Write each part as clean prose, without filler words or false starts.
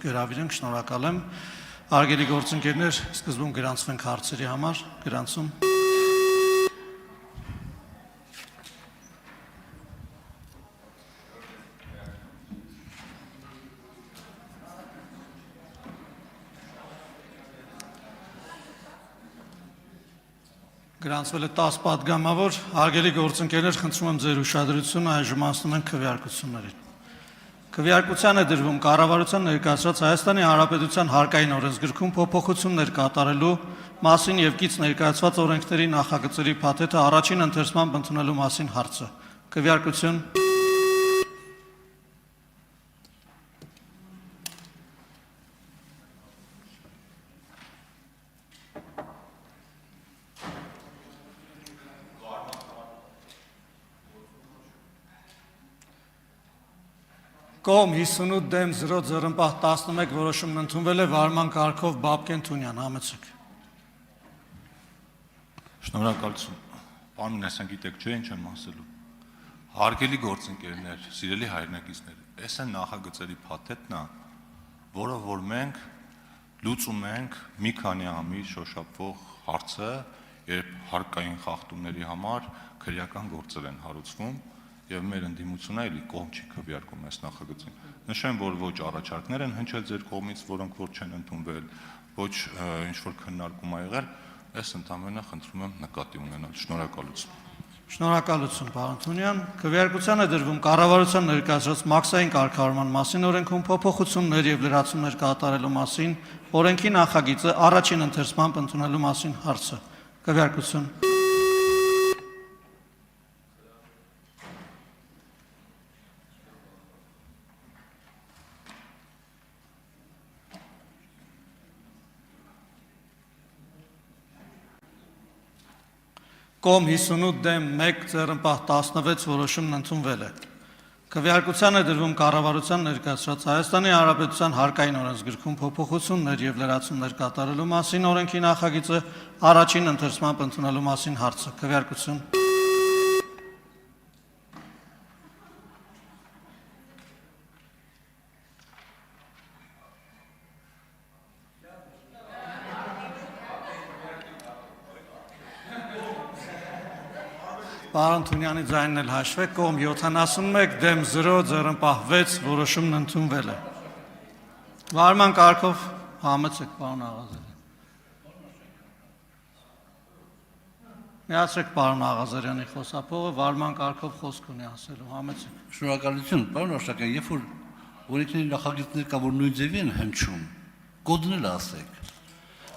գրավիրենք, շնորհակալ եմ։ Հարգելի գործընկերներ, սկզբում գրանցվենք հարցերի համար, գրանցում։ Գրանցվել է 10 պատգամավոր, հարգելի գործընկերներ, խնդրում եմ ձեր ուշադրությունը, այժմ անցնում ենք քվեարկություններին։ Քվեարկության է դրվում կառավարության ներկայացրած Հայաստանի Հանրապետության հարկային օրենսգրքում փոփոխություններ կատարելու մասին եւ կից ներկայացված օրենքների նախագծերի փաթեթը առաջին ընթերցմամբ ընդունելու մասին հարցը։ Քվեարկություն։ Կողմ 58 դեմ 0 ձեռնպահ 11 որոշումն ընդունվել է վարման կարգով Բաբկեն Թունյան, համեցեք։ Շնորհակալություն։ Պարոն Մինասյան, գիտեք չէ ինչ եմ ասելու։ Հարգելի գործընկերներ, սիրելի հայրենակիցներ, այս է նախագծերի փաթեթն է, որը որ մենք լուծում ենք մի քանի ամիս շոշափվող հարցը, երբ հարկային խախտումների համար քրեական գործեր են հարուցվում եւ մեր ընդդիմությունը էլի կողմ չի քվեարկում այս նախագծին։ Նշեմ, որ ոչ առաջարկներ են հնչել ձեր կողմից, որոնք որ չեն ընդունվել, ոչ ինչ որ քննարկում ա եղել, այս ընդամենը խնդրում եմ նկատի ունենալ։ Շնորհակալություն։ Շնորհակալություն, պարոն Թունյան։ Քվեարկության է դրվում կառավարության ներկայացրած մաքսային կարգավորման մասին օրենքում փոփոխություններ եւ լրացումներ կատարելու մասին օրենքի նախագիծը առաջին ընթերցմամբ ընդունելու մասին հարցը։ Քվեարկություն։ Կողմ 58 դեմ 1 ձեռնպահ 16 որոշումն ընդունվել է։ Քվեարկության է դրվում կառավարության ներկայացրած Հայաստանի Հանրապետության հարկային օրենսգրքում փոփոխություններ եւ լրացումներ կատարելու մասին օրենքի նախագիծը առաջին ընթերցմամբ ընդունելու մասին հարցը։ Քվեարկություն։ Պարոն Թունյանի ձայնն էլ հաշվեք, կողմ 71 դեմ 0 ձեռնպահ 6 որոշումն ընդունվել է։ Վարման կարգով համեցեք, պարոն Աղազարյան։ Միացրեք պարոն Աղազարյանի խոսափողը, վարման կարգով խոսք ունի ասելու, համեցեք։ Շնորհակալություն, պարոն Աշակյան, երբ որ օրենքների նախագծներ կա, որ նույն ձևի են հնչում, կոդն էլ ասեք,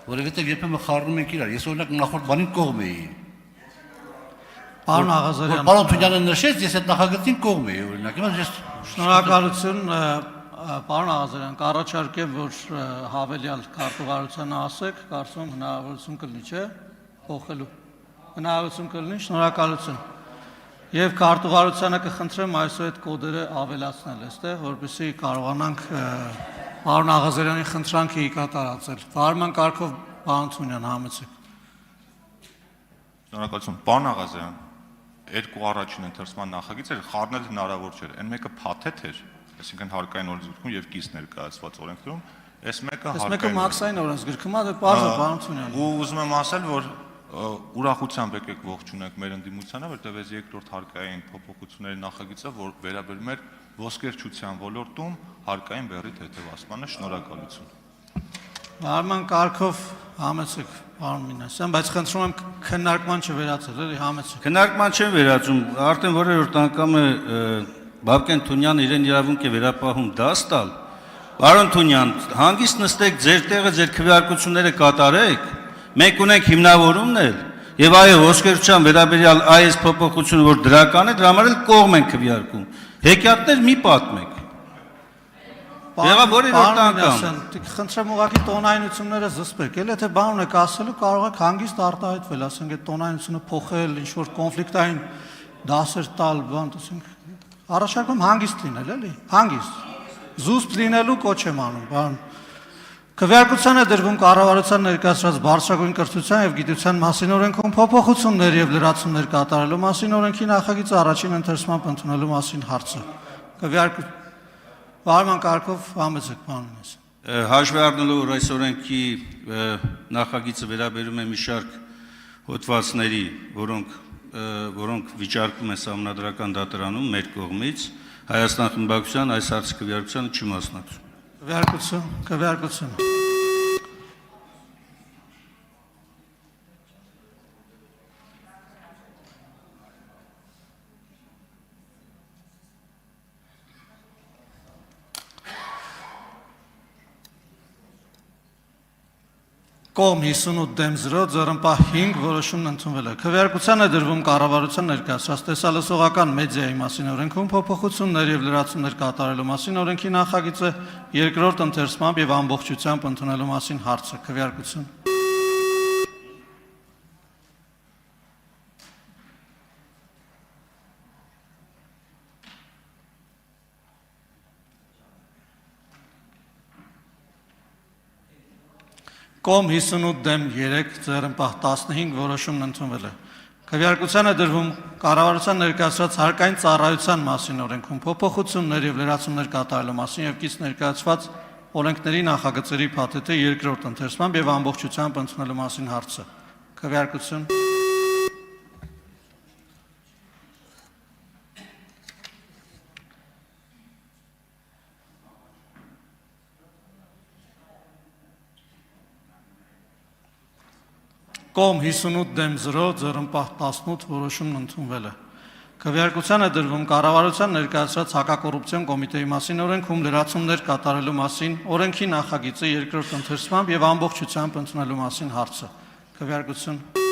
որովհետև երբեմն խառնում ենք իրար, ես օրինակ նախորդ բանին կողմ էի։ Պարոն Աղազարյան, Պարոն Թունյանը նշեց, ես այդ նախագծին կողմ էի, օրինակ, հիմա ես շնորհակալություն, պարոն Աղազարյան, կառաջարկեմ, որ հավելյալ քարտուղարությանը ասեք, կարծում եմ հնարավորություն կլինի, չէ՞, փոխելու։ Հնարավորություն կլինի, շնորհակալություն։ Եվ քարտուղարությանը կխնդրեմ այսօր այդ կոդերը ավելացնել այստեղ, որպեսզի կարողանանք պարոն Աղազարյանի խնդրանքը կատարածել։ Վարման կարգով պարոն Թունյան, համեցեք։ Շնորհակալություն։ Պարոն Աղազարյան, երկու առաջին ընթերցման նախագիծերը խառնել հնարավոր չէր։ Այն մեկը փաթեթ էր, այսինքն հարկային օրենսգրքում եւ կից ներկայացված օրենքներում, այս մեկը հարկային մաքսային օրենսգրքում է, դե բարձր պարոն Թունյան։ Ու ուզում եմ ասել, որ ուրախությամբ եկեք ողջունեք մեր ընդդիմությանը, որտեղ այս երկրորդ հարկային փոփոխությունների նախագիծը, որ վերաբերում էր ոսկերչության ոլորտում հարկային բեռի թեթևացմանը, շնորհակալություն։ Վարման կարգով համեցեք, պարոն Մինասյան, բայց խնդրում եմ քննարկման չվերացել, էլի համեցեք։ քննարկման չեմ վերածում, արդեն որերորդ անգամ է Բաբկեն Թունյանը իրեն իրավունք է վերապահում դաս տալ։ Պարոն Թունյան, հանգիստ նստեք ձեր տեղը, ձեր քվեարկությունները կատարեք, մենք ունենք հիմնավորումն էլ, եւ այո, ոսկերչության վերաբերյալ այս փոփոխությունը, որ դրական է, դրա համար էլ կողմ ենք քվեարկում։ Հեքիաթներ մի պատմեք։ Եղավ որերորդ անգամ։ Խնդրեմ ուղղակի տոնայնությունները զսպեք, էլ եթե բան ունեք ասելու, կարող եք հանգիստ արտահայտվել, ասենք այդ տոնայնությունը փոխել, ինչ որ կոնֆլիկտային դասեր տալ, բան, ասենք, առաջարկում հանգիստ լինել, էլի, հանգիստ։ Զուսպ լինելու կոչ եմ անում, բան։ Քվեարկության է դրվում կառավարության ներկայացրած բարձրագույն կրթության եւ գիտության մասին օրենքում փոփոխություններ եւ լրացումներ կատարելու մասին օրենքի նախագիծը առաջին ընթերցմամբ ընդունելու մասին հարցը։ Վարման կարգով համեցեք, պարոն Մինասյան։ Հաշվի առնելով որ այս օրենքի նախագիծը վերաբերում է մի շարք հոդվածների, որոնք վիճարկվում են Սահմանադրական դատարանում մեր կողմից, Հայաստան խմբակցության այս հարցի քվեարկությանը չի մասնակցում։ Քվեարկություն։ Կողմ 58 դեմ 0, ձեռնպահ 5, որոշումն ընդունվել է։ Քվեարկության է դրվում կառավարության ներկայացրած տեսալսողական մեդիայի մասին օրենքում փոփոխություններ եւ լրացումներ կատարելու մասին օրենքի նախագիծը երկրորդ ընթերցմամբ եւ ամբողջությամբ ընդունելու մասին հարցը։ Քվեարկություն։ Կողմ 58 դեմ 3, ձեռնպահ 15, որոշումն ընդունվել է։ Քվեարկության է դրվում կառավարության ներկայացրած հարկային ծառայության մասին օրենքում փոփոխություններ եւ լրացումներ կատարելու մասին եւ կից ներկայացված օրենքների նախագծերի փաթեթը երկրորդ ընթերցմամբ եւ ամբողջությամբ ընդունելու մասին հարցը։ Քվեարկություն։ Կողմ 58 դեմ 0, ձեռնպահ 18, որոշումն ընդունվել է։ Քվեարկության է դրվում կառավարության ներկայացրած հակակոռուպցիոն կոմիտեի մասին օրենքում լրացումներ կատարելու մասին օրենքի նախագիծը երկրորդ ընթերցմամբ եւ ամբողջությամբ ընդունելու մասին հարցը։ Քվեարկություն։